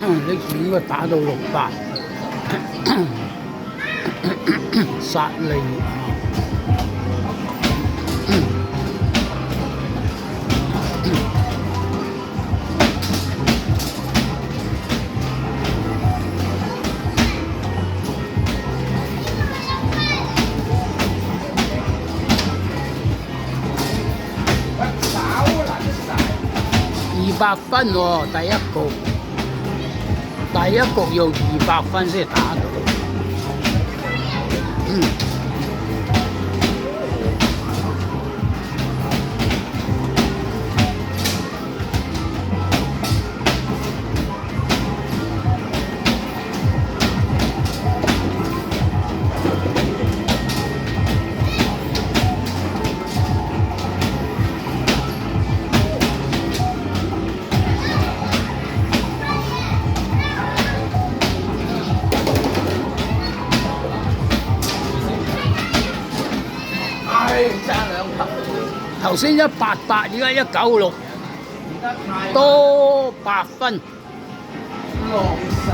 呢次應該打到600，殺利200分喎，第一局要200分先打到。爭2球，頭先188，而家196，多8分。浪晒。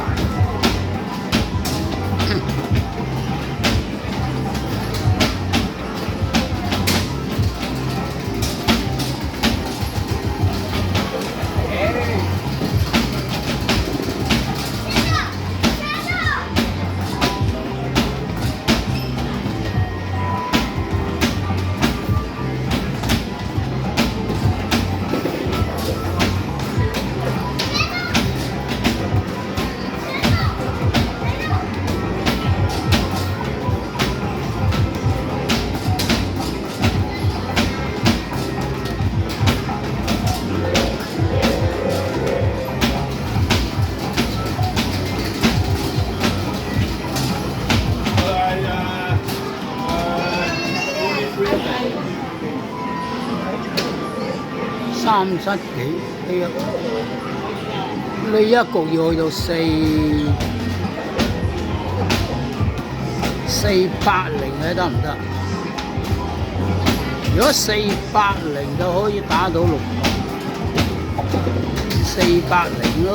37幾呢一局要去到480嘅得唔得？如果480就可以打到480咯。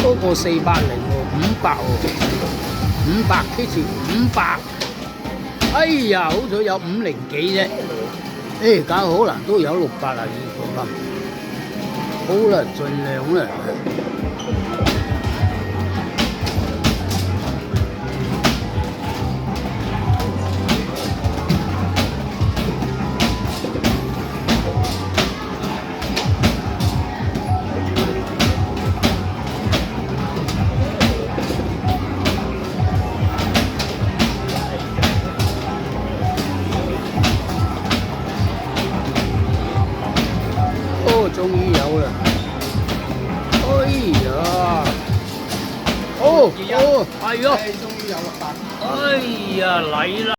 多過480喎，500喎，500 K 次500，哎呀，好彩有50幾啫，搞可能都有682個咁，好啦，盡量啦。終於有啦！哎呀，係啊，終於有啦，哎呀，嚟啦！